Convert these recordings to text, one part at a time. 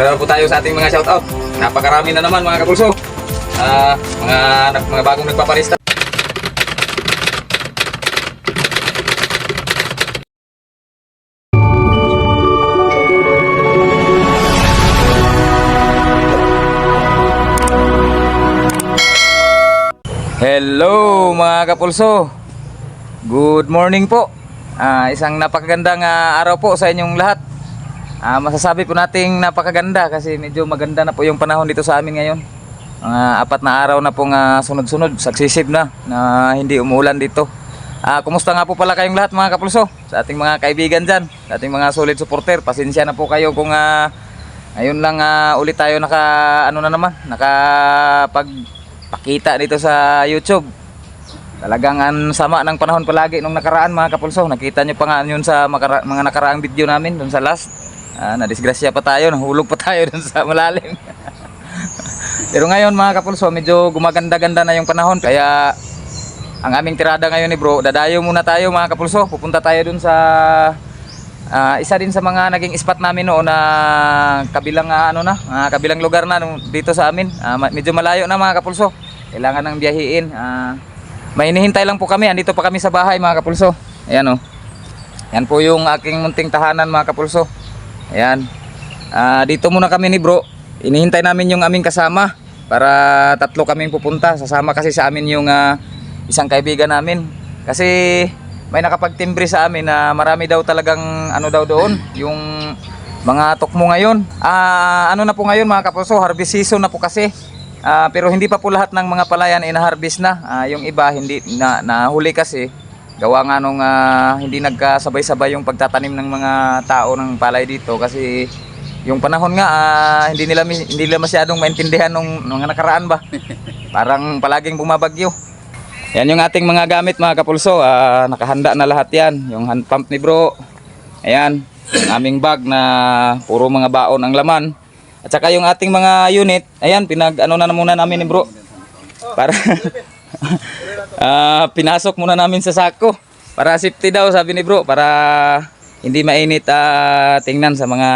Meron po tayo sa ating mga shoutout. Napakarami na naman mga kapulso. Mga bagong nagpaparista. Hello mga kapulso. Good morning po. Isang napakagandang araw po sa inyong lahat. Masasabi po nating napakaganda kasi medyo maganda na po yung panahon dito sa amin ngayon. 4 na araw na pong sunod-sunod, successive na hindi umuulan dito. Kumusta nga po pala kayong lahat mga kapulso? Sa ating mga kaibigan dyan, sa ating mga solid supporter, pasensya na po kayo kung ngayon lang ulit tayo nakapagpakita dito sa YouTube. Talagang sama ng panahon palagi nung nakaraan mga kapulso. Nakita nyo pa nga yun sa mga nakaraang video namin dun sa last. Nadisgrasya pa tayo, nahulog pa tayo dun sa malalim. Pero ngayon mga kapulso, medyo gumaganda-ganda na yung panahon. Kaya ang aming tirada ngayon ni bro, dadayo muna tayo mga kapulso. Pupunta tayo dun sa isa din sa mga naging spot namin noon na kabilang kabilang lugar na dito sa amin. Medyo malayo na mga kapulso. Kailangan nang biyahiin. May hinihintay lang po kami. Andito pa kami sa bahay mga kapulso. Ayan o. Yan po yung aking munting tahanan mga kapulso. Ayan. Dito muna kami ni bro. Inihintay namin yung aming kasama. Para 3 kaming pupunta. Sasama kasi sa amin yung isang kaibigan namin. Kasi may nakapagtimbre sa amin na marami daw talagang daw doon. Yung mga tukmo ngayon. Na po ngayon mga kapulso. Harvest season na po kasi. Pero hindi pa po lahat ng mga palayan ina-harvest na. Yung iba hindi nahuli kasi gawa nga nung hindi nagkasabay-sabay yung pagtatanim ng mga tao ng palay dito kasi yung panahon nga hindi nila masyadong maintindihan nung mga nakaraan ba. Parang palaging bumabagyo. Yan yung ating mga gamit mga kapulso. Nakahanda na lahat yan. Yung hand pump ni bro. Ayan, aming bag na puro mga baon ang laman. At saka yung ating mga unit, ayan, na muna namin ni bro. Para pinasok muna namin sa sako. Para safety daw sabi ni bro, para hindi mainit tingnan sa mga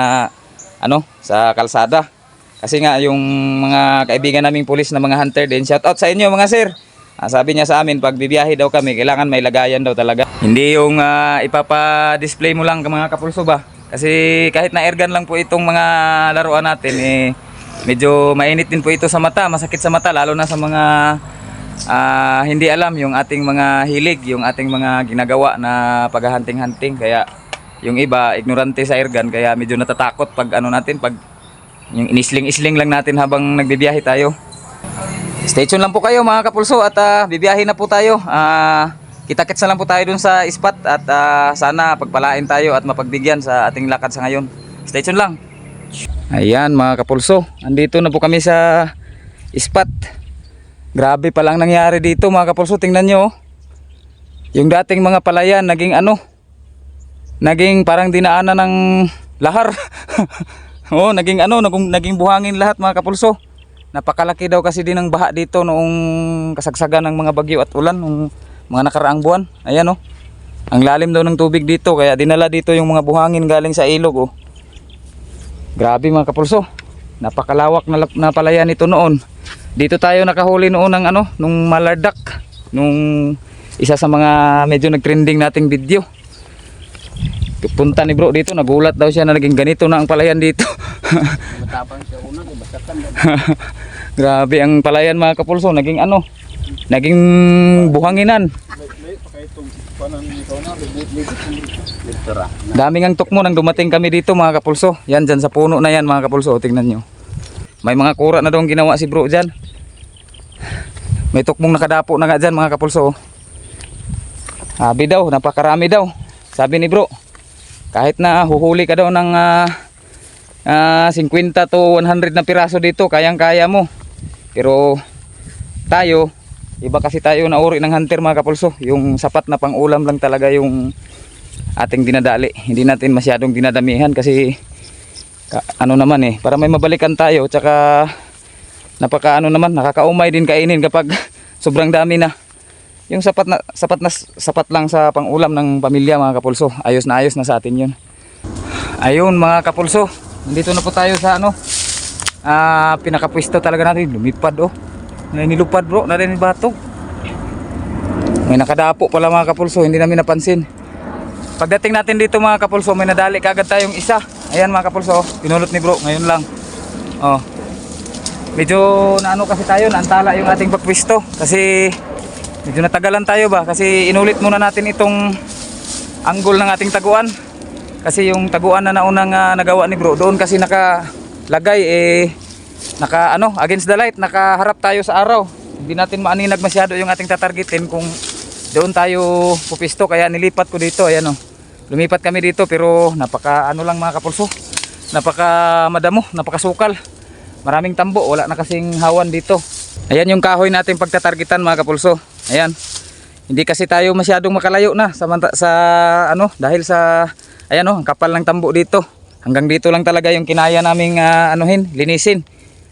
sa kalsada. Kasi nga yung mga kaibigan naming pulis na mga hunter din, shout out sa inyo mga sir. Sabi niya sa amin pag bibiyahe daw kami, kailangan may lagayan daw talaga. Hindi yung ipapa-display mo lang mga kapulso ba? Kasi kahit na airgun lang po itong mga laruan natin medyo mainit din po ito sa mata, masakit sa mata lalo na sa mga hindi alam yung ating mga hilig, yung ating mga ginagawa na paghahunting-hunting. Kaya yung iba ignorante sa airgun kaya medyo natatakot pag pag yung inisling-isling lang natin habang nagbibiyahe tayo. Stay tuned lang po kayo mga kapulso at bibiyahe na po tayo. Kita-kits na lang po tayo dun sa spot at sana pagpalain tayo at mapagbigyan sa ating lakad sa ngayon. Stay tuned lang. Ayan mga kapulso, andito na po kami sa spot. Grabe pa lang nangyari dito mga kapulso, tingnan nyo. Yung dating mga palayan naging naging parang dinaanan ng lahar. Naging buhangin lahat mga kapulso. Napakalaki daw kasi din ng baha dito noong kasagsagan ng mga bagyo at ulan nung mga nakaraang buwan. Ayan ang lalim daw ng tubig dito kaya dinala dito yung mga buhangin galing sa ilog Grabe mga kapulso, napakalawak na palayan ito noon. Dito tayo nakahuli noon ng nung malardak, nung isa sa mga medyo nagtrending nating video. Punta ni bro dito, nagulat daw siya na naging ganito na ang palayan dito. Grabe ang palayan mga kapulso, naging naging buhanginan. Daming ang tukmo nang dumating kami dito mga kapulso. Yan dyan sa puno na yan mga kapulso, tingnan nyo. May mga kura na daw ginawa si bro dyan. May tukmong nakadapo na nga dyan mga kapulso. Sabi daw, napakarami daw. Sabi ni bro, kahit na huhuli ka daw ng 50 to 100 na piraso dito, kayang-kaya mo. Pero tayo, iba kasi tayo na uri ng hunter mga kapulso. Yung sapat na pang-ulam lang talaga yung ating dinadali. Hindi natin masyadong dinadamihan kasi para may mabalikan tayo. Tsaka nakakaumay din kainin kapag sobrang dami na. Yung sapat lang sa pang-ulam ng pamilya mga kapulso. Ayos na sa atin yun. Ayun mga kapulso, nandito na po tayo sa ano, pinakapwesto talaga natin. Lumipad oh. Nilupad bro, narinig bato. May nakadapo pala mga kapulso, hindi namin napansin. Pagdating natin dito mga kapulso, may nadali kagad tayong isa. Ayan mga kapulso, pinulot ni bro, ngayon lang. Oh. Medyo naano kasi tayo, naantala yung ating pagpwesto. Kasi medyo natagalan tayo ba? Kasi inulit muna natin itong angle ng ating taguan. Kasi yung taguan na naunang nagawa ni bro, doon kasi nakalagay naka ano, against the light, nakaharap tayo sa araw. Hindi natin maaninag masyado yung ating tatargetin kung doon tayo pupisto, kaya nilipat ko dito. Ayan oh. Lumipat kami dito pero napaka ano lang mga kapulso. Napaka madamo, napakasukal. Maraming tambo, wala na kasing hawan dito. Ayan yung kahoy natin pagtatargetan mga kapulso. Ayan. Hindi kasi tayo masyadong makalayo na sa ano, dahil sa ayan oh, ang kapal ng tambo dito. Hanggang dito lang talaga yung kinaya naming linisin.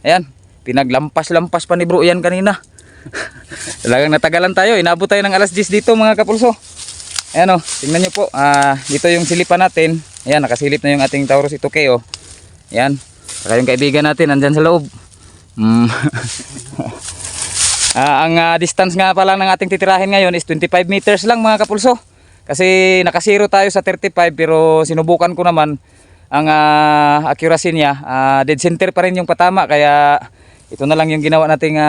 Ayan, pinaglampas-lampas pa ni bro yan kanina. Talagang natagalan tayo, inabot tayo ng alas 10 dito mga kapulso. Ayan oh, tingnan nyo po, dito yung silipan natin. Ayan, nakasilip na yung ating Taurus Itoke oh. Ayan, saka yung kaibigan natin andyan sa loob. Ang distance nga pala ng ating titirahin ngayon is 25 meters lang mga kapulso. Kasi nakasiro tayo sa 35 pero sinubukan ko naman ang accuracy niya. Dead center pa rin yung patama, kaya ito na lang yung ginawa nating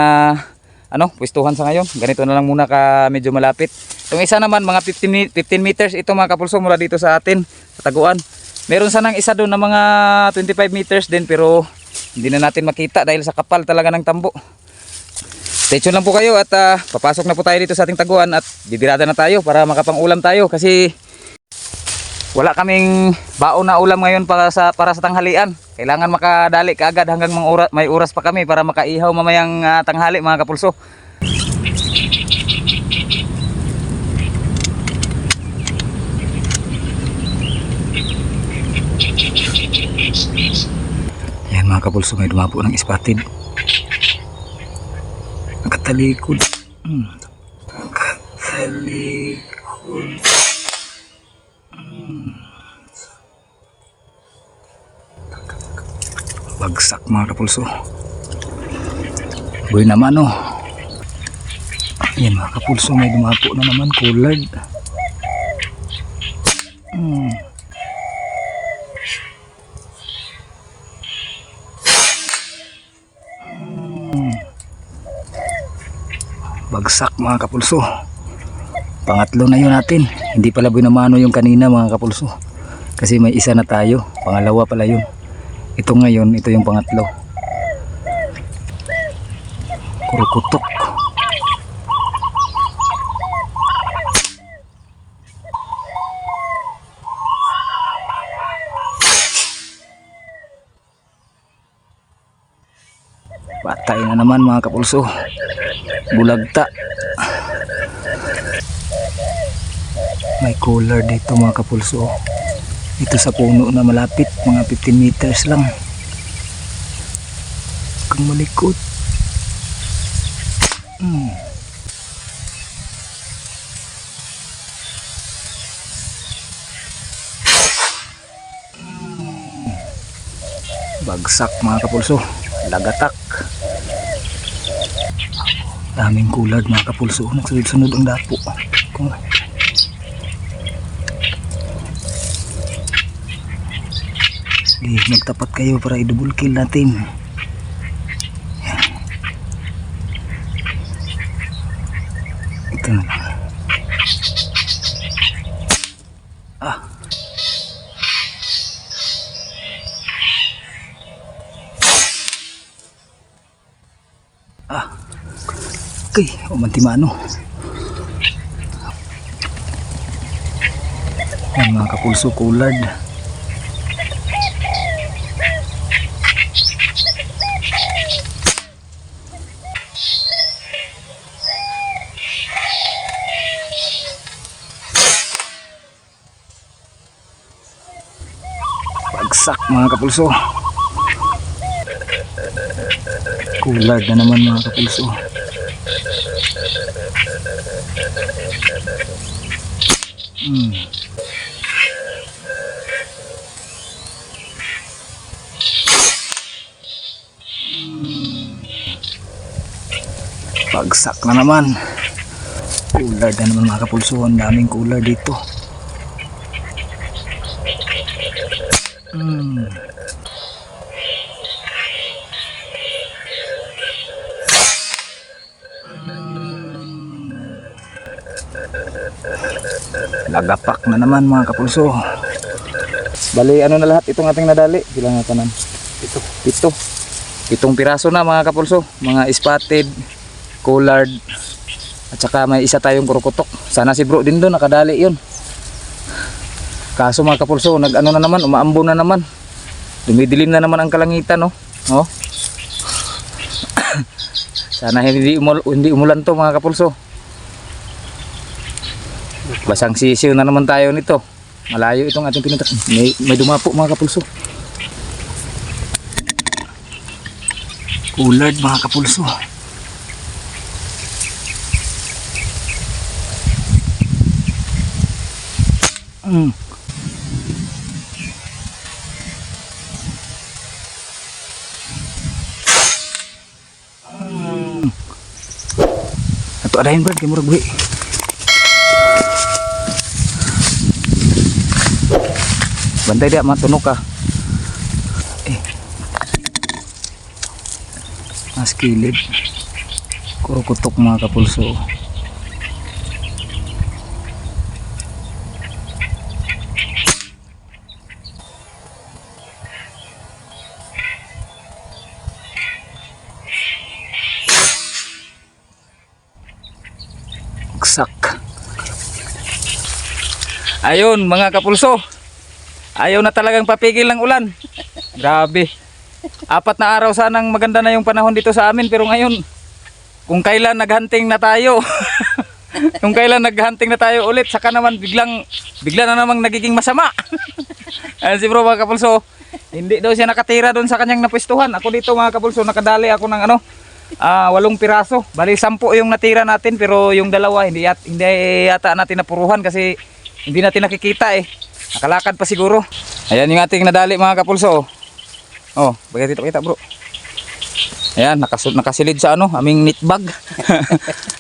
pwestuhan sa ngayon. Ganito na lang muna ka medyo malapit. Itong isa naman mga 15 meters ito mga kapulso mula dito sa atin sa taguan. Meron sanang isa doon na mga 25 meters din pero hindi na natin makita dahil sa kapal talaga ng tambo. Stay tuned lang po kayo at papasok na po tayo dito sa ating taguan at bidirada na tayo para makapang-ulam tayo kasi wala kaming baon na ulam ngayon para sa tanghalian. Kailangan makadali kaagad hanggang may oras pa kami para makaihaw mamayang tanghali mga kapulso. Yan mga kapulso, may dumapo ng spotted. Nakatalikod. Nakatalikod. Bagsak mga kapulso. Buhay naman oh. Yan mga kapulso, may dumapo na naman, collared. Bagsak mga kapulso. Pangatlo na yun natin. Hindi pala binamano yung kanina mga kapulso. Kasi may isa na tayo. Pangalawa pala yun. Ito ngayon, ito yung pangatlo. Kurukutok. Patay na naman mga kapulso. Bulagta. May collar dito mga kapulso. Ito sa puno na malapit, mga 15 meters lang. Kung malikot. Bagsak mga kapulso. Lagatak. Daming kulad mga kapulso. Nagsunod-sunod ang dapo. Nagtapat kayo para i-double kill natin. Ito na lang. Okay, umantimano. Yan mga kapulso, collared. Bagsak mga kapulso. Collared na naman mga kapulso. Bagsak na naman. Cooler na naman mga kapulso. Ang daming cooler dito. Lagapak na naman mga kapulso. Bali ano na lahat itong ating nadali. Ilang na tanan? Pitong piraso na mga kapulso. Mga spotted, collared, at saka may isa tayong kurukutok. Sana si bro din doon nakadali yun. Kaso mga kapulso, nag-ano na naman, umaambo na naman. Dumidilim na naman ang kalangitan, no? Oh. Sana hindi umulan to mga kapulso. Basang sisiw na naman tayo nito. Malayo itong ating pinutak. May dumapo mga kapulso. Collared mga kapulso. Ato adahin brad kay murag buhi. Bantay dia matunok ka. Mas kilid. Kurukutok mga kapulso. Sak. Ayun mga kapulso. Ayaw na talagang papigil ng ulan. Grabe. 4 na araw sanang maganda na yung panahon dito sa amin, pero ngayon kung kailan naghunting na tayo kung kailan naghunting na tayo ulit, saka naman bigla na namang nagiging masama. Si bro mga kapulso, hindi daw siya nakatira doon sa kanyang napwestuhan. Ako dito mga kapulso, nakadali ako ng 8 piraso. Bali 10 yung natira natin, pero yung dalawa hindi yata natin napuruhan kasi hindi natin nakikita eh. Nakalakad pa siguro. Ayan yung ating nadali mga kapulso. Oh, bagay dito kita bro. Ayan, nakasilid sa aming knit bag.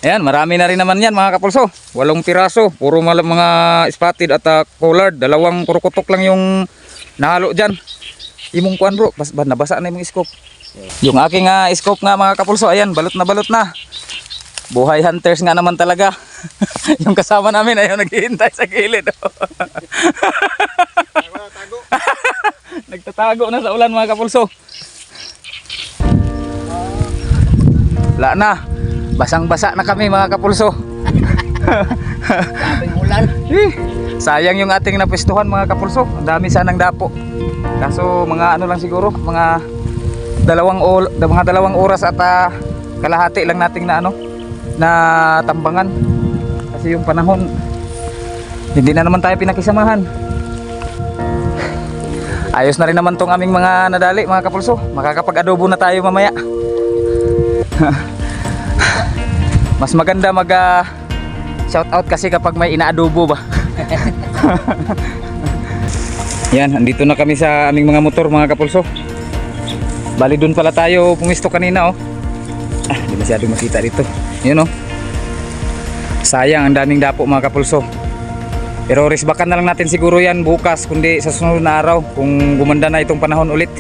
Ayan, marami na rin naman yan mga kapulso. 8 piraso, puro mga spotted at collared. 2 kurukutok lang yung nahalo dyan. Imong kuan bro, nabasa na yung scope. Yung aking scope nga mga kapulso, ayan, balot na. Buhay hunters nga naman talaga. Yung kasama namin ayaw naghihintay sa gilid. Nagtatago na sa ulan mga kapulso. Wala na. Basang-basa na kami mga kapulso. Sabing ulan. Sayang yung ating napwestuhan mga kapulso. Ang dami sanang dapo. Kaso mga lang siguro, mga 2 oras at kalahati lang nating na tambangan. Kasi yung panahon hindi na naman tayo pinakisamahan. Ayos na rin naman tong aming mga nadali mga kapulso. Makakapag-adobo na tayo mamaya. Mas maganda mag shout out kasi kapag may inaadobo ba. Yan, andito na kami sa aming mga motor mga kapulso. Bali doon pala tayo pumisto kanina hindi masyado makita dito. Yun sayang, ang daming dapo mga kapulso. Pero risbakan na lang natin siguro yan bukas, kundi sa sunod na araw kung gumanda na itong panahon ulit.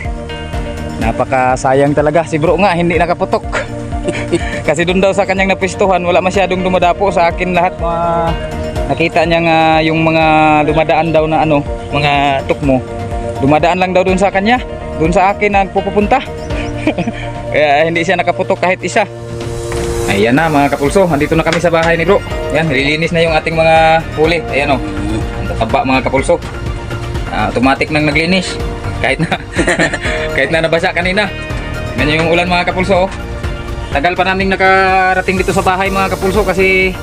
Napaka sayang talaga. Si bro nga hindi nakaputok. Kasi doon daw sa kanyang napwestuhan wala masyadong dumadapo. Sa akin lahat nakita niya nga yung mga dumadaan daw na mga tukmo. Dumadaan lang daw doon sa kanya. Doon sa akin nagpupunta. Kaya hindi siya nakaputok kahit isa. Ayan na mga kapulso, andito na kami sa bahay ni bro. Ayan, nililinis na yung ating mga huli. Ayan ang tataba mga kapulso. Automatic nang naglinis. Kahit na nabasa kanina. Ganyan yung ulan mga kapulso. Tagal pa namin nakarating dito sa bahay mga kapulso kasi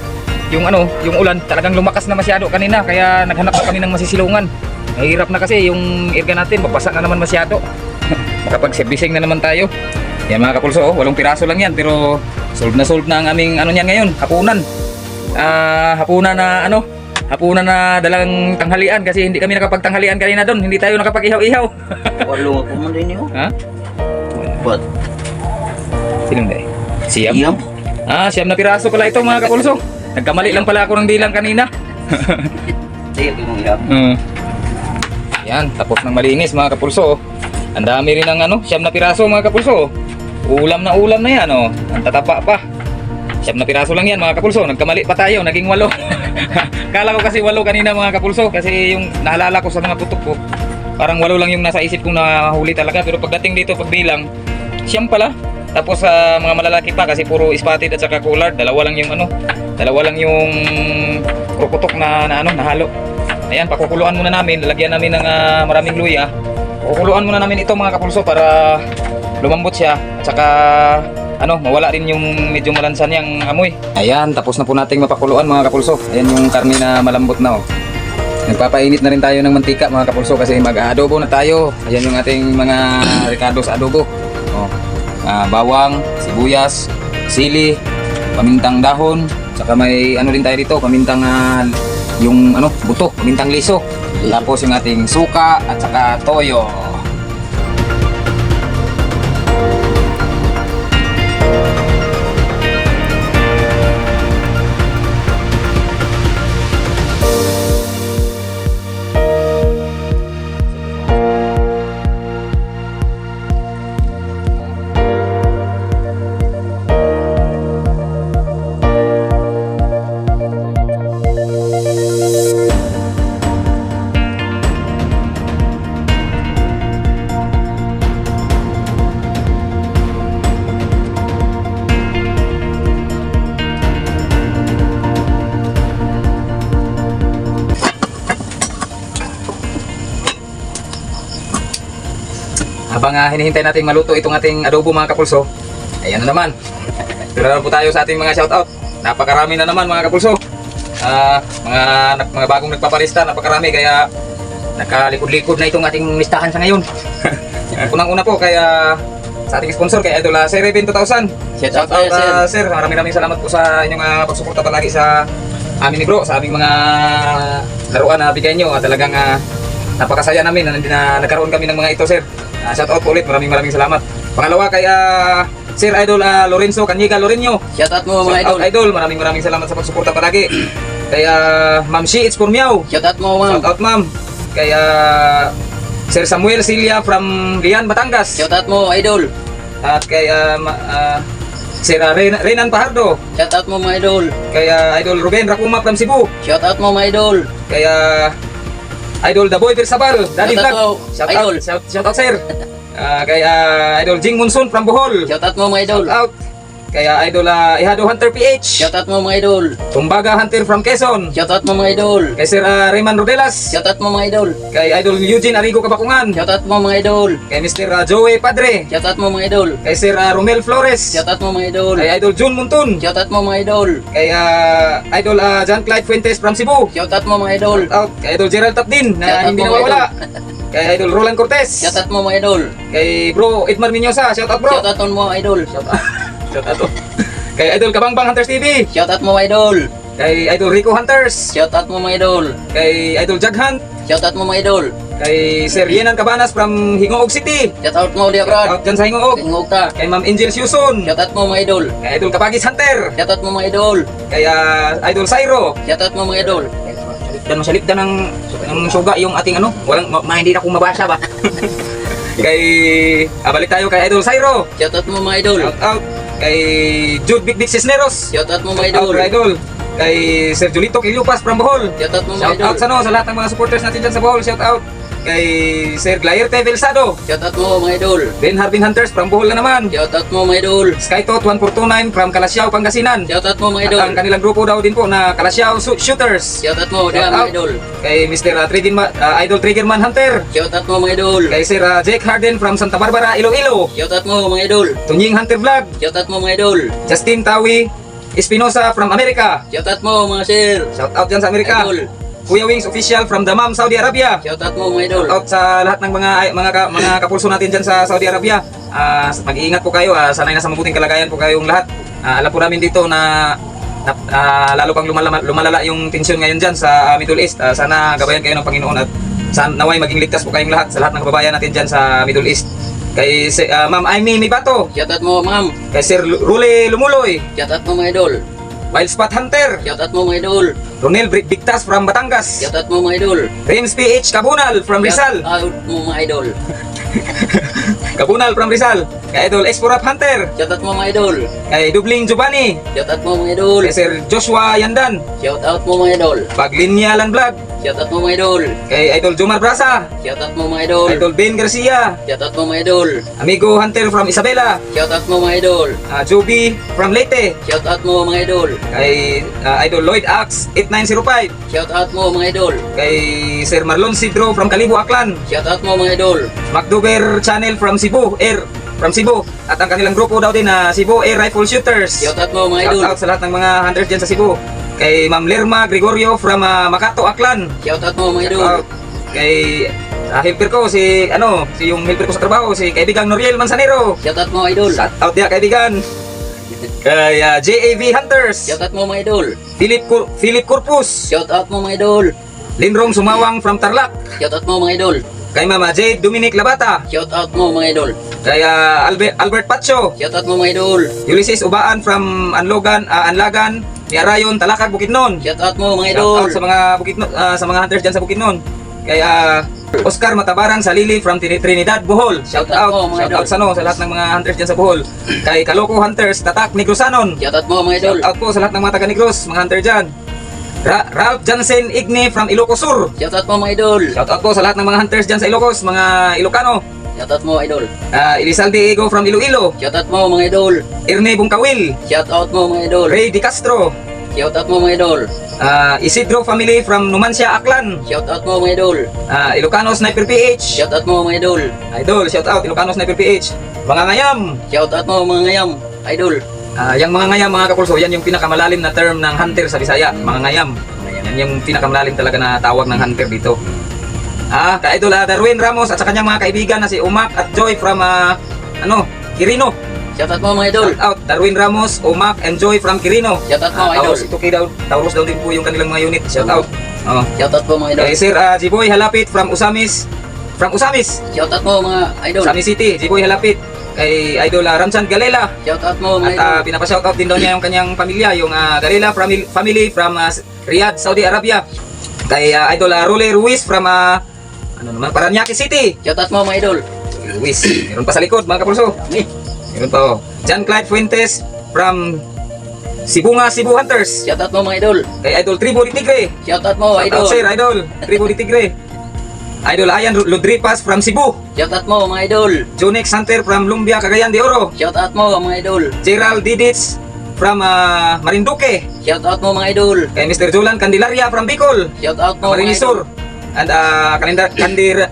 yung ulan talagang lumakas na masyado kanina, kaya naghanap na kami ng masisilungan. Mahirap na kasi yung irga natin, babasa na naman masyado. Makapag-servicing na naman tayo. Yan mga kapulso, 8 piraso lang yan, pero solve na ang aming niyan ngayon, hapunan. Hapunan na dalang tanghalian kasi hindi kami nakapagtanghalian kanina doon, hindi tayo nakapag-ihaw-ihaw. Walo ako man rin yun. Ha? What? Sinong dahil? Siyam? Siyam na piraso pala ito mga kapulso. Nagkamali lang pala ako ng bilang kanina. Sige, tingong hirap. Yan, tapos ng malinis mga kapulso. Ang dami rin ng siyam na piraso mga kapulso. Ulam na yan Ang tatapa pa. Siyam na piraso lang yan mga kapulso. Nagkamali pa tayo, naging 8. Kala ko kasi 8 kanina mga kapulso. Kasi yung nahalala ko sa mga putok ko, parang 8 lang yung nasa isip kong nahuli talaga. Pero pagdating dito pagbilang, siyam pala. Tapos mga malalaki pa kasi puro spotted at saka collared. Dalawa lang yung krukutok na nahalo. Ayan, pakukuluan muna namin. Lalagyan namin ng maraming luya. Pakukuluan muna namin ito mga kapulso para lumambot siya. At saka mawala rin yung medyo malansan yung amoy. Ayan, tapos na po nating mapakuluan mga kapulso. Ayan yung karne na malambot na Nagpapainit na rin tayo ng mantika mga kapulso kasi mag-adobo na tayo. Ayan yung ating mga ricados adobo. Bawang, sibuyas, sili, pamintang dahon, saka may rin tayo dito, pamintang yung buto, pamintang liso. Tapos yung ating suka at saka toyo. Habang hinihintay natin maluto itong ating adobo mga kapulso, ayan na naman. Tira po tayo sa ating mga shoutout. Napakarami na naman mga kapulso. Mga bagong nagpaparista, napakarami kaya nakalikod-likod na itong ating listahan sa ngayon. Unang-una po kaya sa ating sponsor kay Idol Sir Raven 2000. Shoutout sir. Maraming salamat po sa inyong pagsuporta palagi sa amin ni bro, sa aming mga laruan na bigay nyo. Talagang napakasaya namin na nagkaroon kami ng mga ito sir. Shoutout po ulit, maraming salamat. Pangalawa kay Sir Idol Lorenzo Canyiga Lorenzo. Shoutout mo mga idol. Idol, maraming salamat sa pagsuporta palagi. Kay Ma'am Shi It's for Meow. Shoutout mo ma'am. Shoutout ma'am. Kay Sir Samuel Silya from Lian, Batangas. Shoutout mo idol. At kay Sir Renan Pajardo. Shoutout mo mga idol. Kay Idol Ruben Racuma from Cebu. Shoutout mo mga idol. Kay Idol The Boy Pirsabal, Daddy Shoutout Vlog. idol. Shoutout sir. Kay Idol Jing Monson from Bohol. Shoutout mo mga idol. Shoutout. Kay Idol Ihado Hunter PH. Shoutout mo mga idol. Tumbaga Hunter from Quezon. Shoutout mo mga idol. Kay Sir Rayman Rodelas. Shoutout mo mga idol. Kay Idol Eugene Arigo Kabakungan. Shoutout mo mga idol. Kay Mr. Joey Padre. Shoutout mo mga idol. Kay Sir Romel Flores. Shoutout mo mga idol. Kay Idol June Muntun. Shoutout mo mga idol. Kay Idol John Clyde Fuentes from Cebu. Shoutout mo mga idol. Shoutout. Kay Idol Gerald Tapdin na Shoutout hindi mo, mga nawawala. Kay Idol Roland Cortez. Shoutout mo mga idol. Kay Bro Edmar Minyosa. Shoutout bro. Shoutout mo mga idol. Shoutout. Kay Idol Kabangbang Hunters TV. Shoutout mo mga idol. Kay Idol Rico Hunters. Shoutout mo mga idol. Kay Idol Jag Hunt. Shoutout mo mga idol. Kay Sir Yenan Cabanas from Hingoog City. Shoutout mo Lia Brad. Shoutout dyan sa Hingoog. Tingog ta. Kay Ma'am Angel Siuson. Shoutout mo mga idol. Kay Idol Kapagis Hunter. Shoutout mo mga idol. Kay Idol Sairo. Shoutout mo mga idol. Masalipdan ng suga yung ating hindi na kung mabasa ba. Kay balik tayo kay Idol Sairo. Shoutout mo mga idol. Shoutout kay Jude Big Cisneros. Shoutout mo mga Shoutout idol. kay Idol. Kay Sir Julito Kilupas from Bohol. Shoutout mo mga idol. Shoutout sa lahat ng mga supporters natin dyan sa Bohol. Shoutout kay Sir Glaerte Velsado. Shoutout mo mga idol. Ben Harbin Hunters from Bohol na naman. Shoutout mo mga idol. Skytot 1429 from Calasiao, Pangasinan. Shoutout mo mga At idol. ang kanilang grupo daw din po na Calasiao Shooters. Shoutout mo mga Shoutout idol. kay Mr. Idol Triggerman Hunter. Shoutout mo mga idol. Kay Sir Jake Harden from Santa Barbara, Iloilo. Shoutout mo mga idol. Tunying Hunter Vlog. Shoutout mo mga idol. Justin Tawi Espinosa from America. Shoutout mo mga sir. Shoutout dyan sa Amerika. Idol. Kuya Wings Official from Dammam, Saudi Arabia. Shoutout mo mga idol. Shoutout sa lahat ng mga kapulso natin dyan sa Saudi Arabia. Mag-iingat po kayo. Sanay nasa mabuting kalagayan po kayong lahat. Alam po namin dito na lalo pang lumalala yung tensyon ngayon dyan sa Middle East. Sana gabayan kayo ng Panginoon at naway maging ligtas po kayong lahat sa lahat ng kababayan natin dyan sa Middle East. Kay Ma'am Amy Mibato. Shoutout mo, ma'am. Kay Sir Rule Lumuloy. Shoutout mo, mga idol. Wild Spot Hunter. Shoutout mo, mga idol. Ronel Bigtas from Batangas. Shoutout mo, mga idol. Rims PH Kabunal from Rizal. Shoutout mo, mga idol. Kabunal from Rizal. Kay Idol Exporap Hunter. Shoutout mo, mga idol. Kay Dubling Giovanni. Shoutout mo, mga idol. Kay Sir Joshua Yandan. Shoutout mo, mga idol. Paglinya Lan Vlog. Shoutout mo, mga idol. Kay Idol Jomar Brasa. Shoutout mo, mga idol. Idol Ben Garcia. Shoutout mo, mga idol. Amigo Hunter from Isabela. Shoutout mo, mga idol. Joby from Leyte. Shoutout mo, mga idol. Kay Idol Lloyd Axe 8905. Shoutout mo, mga idol. Kay Sir Marlon Sidro from Kalibo Aklan. Shoutout mo, mga idol. Macdover Channel from Cebu Air from Cebu. At ang kanilang grupo daw din na Cebu Air Rifle Shooters. Shoutout mo, mga idol. Shout out sa lahat ng mga hunters dyan sa Cebu. Kay Ma'am Lerma Gregorio from Makato Aklan. Shoutout mo, mga idol. Shout out kay helper ko si yung helper ko sa trabaho si kaibigang Noriel Manzanero. Shoutout mo, idol. Shout out dia kaibigan. Kay JAV Hunters. Shoutout mo, mga idol. Philip Corpus. Shoutout mo, mga idol. Linrong Sumawang from Tarlac. Shoutout mo, mga idol. Kay Mama Jade Dominic Labata. Shoutout mo, mga idol. Kay Albert Pacho. Shoutout mo, mga idol. Ulysses Ubaan from Anlagan, Niarayon, Talakag, Bukidnon. Shoutout mo, mga Shout idol. out sa mga Bukidnon, sa mga hunters dyan sa Bukidnon. Kay Oscar Matabaran sa Lili from Trinidad, Bohol. Shout out. po, mga Shout out sa lahat ng mga hunters dyan sa Bohol. Kay Kaloko Hunters, Tatak, Negrosanon. Shoutout mo, mga idol. Shout out po sa lahat ng mga taga Negros, mga hunter dyan. Ralph Jansen Igne from Ilocos Sur. Shoutout mo, mga idol. Shout out po sa lahat ng mga hunters dyan sa Ilocos, mga Ilocano. Shoutout mo, idol. Elizalde Ego from Iloilo. Shoutout mo, mga idol. Erne Bungkawil. Shoutout mo, mga idol. Ray Di Castro. Shoutout mo, mga idol. Isidro family from Numancia, Aklan. Shoutout mo, mga idol. Ilocano Sniper PH. Shoutout mo, mga idol. Idol, shout out Ilocano Sniper PH. Mga ngayam. Shoutout mo, mga ngayam. Idol. Yung mga ngayam, mga kapulso, yan yung pinakamalalim na term ng hunter sa Bisaya. Mga ngayam. Yan yung pinakamalalim talaga na tawag ng hunter dito. Kay Idol Darwin Ramos at sa kanyang mga kaibigan na si Umak at Joy from Quirino. Shoutout mo, mga idol. Shout out Darwin Ramos, Umak and Joy from Quirino. Shoutout mo, idol. Taurus daw din po yung kanilang mga unit. Shout out. Shoutout po, mga idol. Kay Sir Jiboy Halapit from Usamis. Shoutout mo, mga idol. Usamis City, Jiboy Halapit. Kay Idol Ramsan Galela. Shoutout mo, mga idol. At pinapa-shoutout din daw niya yung kanyang pamilya, yung Galela family from Riyadh, Saudi Arabia. Kay Idol Rule Ruiz from Paranaque City. Shoutout mo, mga idol. Ruiz. Meron pa sa likod, mga kapulso. Meron pa. John Clyde Fuentes from Cebu Hunters. Shoutout mo, mga idol. Kay Idol Tribo di Tigre. Shoutout mo, Shout idol. out, Sir Idol Tribo di Tigre. Idol Ayan Ludripas from Cebu. Shoutout mo, mga idol. Jonex Hunter from Lumbia, Cagayan de Oro. Shoutout mo, mga idol. Gerald Didits from Marinduque. Shoutout mo, mga idol. Kay Mr. Jolan Candelaria from Bicol, Shoutout mo, mga idol. Marinisur. And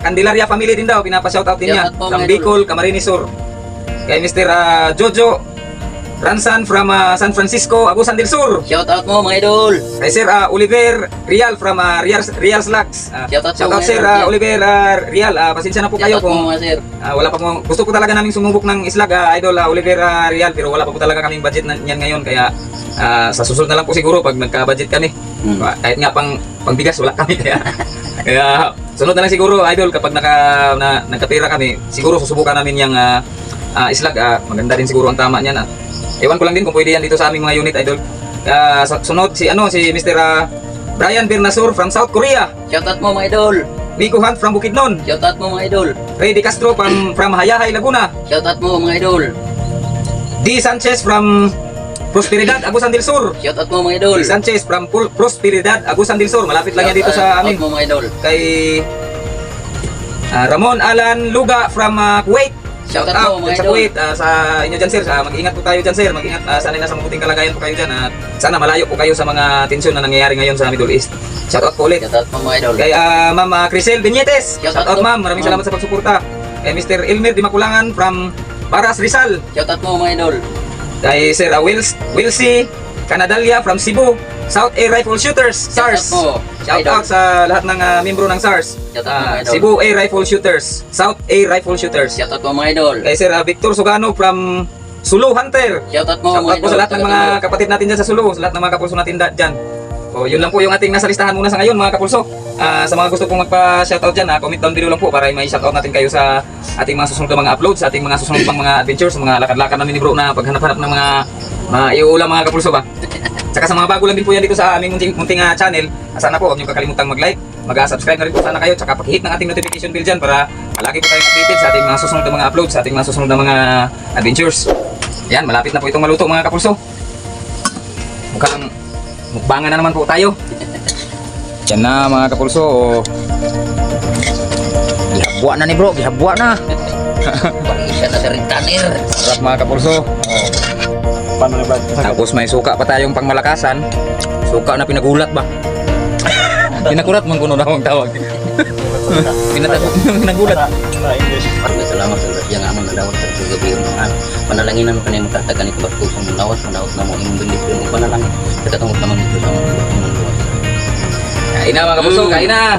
Candelaria family din daw, pinapa-shoutout din niya. Shoutout po, From mga idol. Bicol, Camarinesur. Kay Mr. Jojo Ransan from San Francisco, Agusan del Sur. Shoutout mo, mga idol. Kay Sir Oliver Rial from Rial Slacks. Shoutout po, Shoutout mga Sir idol. Oliver Rial. Pasensya na po kayo Shoutout kung mo, mga sir. wala pa mo. Gusto ko talaga naming sumubok ng islag, Idol Oliver Rial, pero wala pa po talaga kaming budget niyan ngayon, kaya sa susunod na lang po siguro pag nagka-budget kami. Kahit nga pangbigas wala kami, kaya sunod na lang siguro, Idol, kapag nagkapira kami, siguro susubukan namin yung islag. Maganda din siguro ang tama niyan. Ewan ko lang din kung pwede yan dito sa aming mga unit, Idol. Sunod si Mr. Brian Bernasur from South Korea. Shoutout mo, mga idol. Miko Hunt from Bukidnon. Shoutout mo, mga idol. Ray De Castro from Hayahay, Laguna. Shoutout mo, mga idol. D. Sanchez from Prosperidad, Agusan del Sur. Shoutout mo, mga idol. D. Sanchez from Prosperidad, Agusan del Sur. Malapit lang yan dito sa amin. Shoutout mo, mga idol. Kay Ramon Alan Luga from Kuwait. Shoutout Shout out mo, mga sa idol. Kuwait, sa inyo dyan, sir. Mag-ingat po tayo dyan, sir. Mag-ingat, sana nasa mabuting kalagayan po kayo dyan. At sana malayo po kayo sa mga tensyon na nangyayari ngayon sa Middle East. Shout out po ulit. Shoutout mo, mga idol. Kay Ma'am Crisel Benietes. Shout Shout out out, po, ma'am. Maraming ma'am. salamat sa pagsuporta. Kay Mr. Elmer Di Makulangan from Paras, Rizal. Shoutout mo, mga idol. Kay Sir Wilsie Canadalia from Cebu, South Air Rifle Shooters, SARS. Shoutout mo, Shout idol. out sa lahat ng membro ng SARS. Shoutout mo, idol. Cebu Air Rifle Shooters, South Air Rifle Shooters. Shoutout mo, mga idol. Kay Sir Victor Sugano from Sulu Hunter. Shoutout mo, Shout mga out po idol. sa lahat ng mga kapatid natin dyan sa Sulu, sa lahat ng mga kapulso natin dyan. So yun lang po yung ating nasa listahan muna sa ngayon mga kapulso. Sa mga gusto pong magpa-shoutout dyan, comment down below lang po para may shoutout natin kayo sa ating mga susunod na mga uploads, sa ating mga susunod pang mga adventures, mga lakad-lakad namin ni bro na paghanap-hanap ng mga iuulam mga kapulso ba. Tsaka sa mga bago lang din po yan dito sa aming munting channel, sana po huwag niyo kakalimutang mag-like, mag-subscribe na rin po sana kayo, tsaka pag-hit ng ating notification bell dyan para palagi po tayong updated sa ating mga susunod na mga uploads, sa ating mga susunod na mga adventures. Yan, malapit na po itong maluto mga kapulso. Mukhang mukbangan na naman po tayo. Yan na mga kapulso. Gihabwa na ni bro, gihabwa na. Pag-isa na sa rintanir. Sarap mga kapulso. Paano na ba? Tapos may suka pa tayong pangmalakasan. Suka na pinagulat ba? Pinagulat mong kuno daw ang tawag. Pinagulat. Sa English. Maraming salamat sa yang amon nadawat sa gabi yung mga panalangin naman kanay magtatagan ito ba't kusong lawas manawat na mo imong bendisyon mo panalangin sa katungod naman ito sa mga luwas. Kain na mga kapulso, kain na.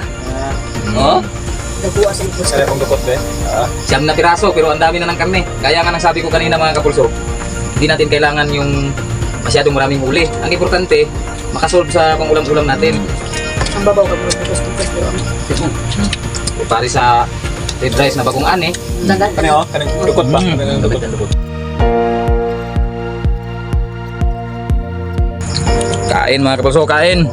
Oh, Kaya kung dukot eh. siyam na piraso pero ang dami na ng karne. Kaya nga nang sabi ko kanina mga kapulso, hindi natin kailangan yung masyadong maraming huli. Ang importante, makasolve sa pang-ulam-ulam natin. Ang babaw ka bro, tapos tingkas bro. Pare sa red rice na bagong ane. Dagan. Kani oh, kani dukot ba? Kani dukot. Kain mga kapulso, kain.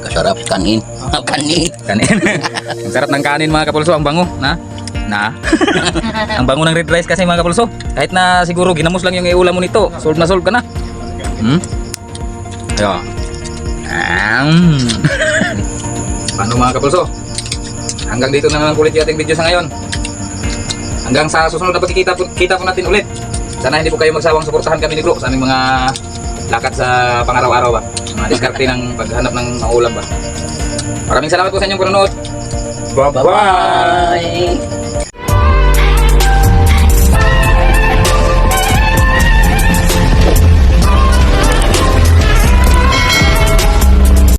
Kasarap kanin. Kanin. Kanin. Ang sarap ng kanin mga kapulso, ang bango. Ang bango ng red rice kasi mga kapulso. Kahit na siguro ginamos lang yung iulam mo nito, solve na solve ka na. Ayo. Paano mga kapulso? Hanggang dito na lang ulit yung ating video sa ngayon. Hanggang sa susunod na pagkikita po natin ulit. Sana hindi po kayo magsawang suportahan kami ni Bro sa aming mga lakad sa pang-araw-araw ba. Mga diskarte ng paghanap ng maulam ba. Maraming salamat po sa inyong panonood. Bye-bye. Bye.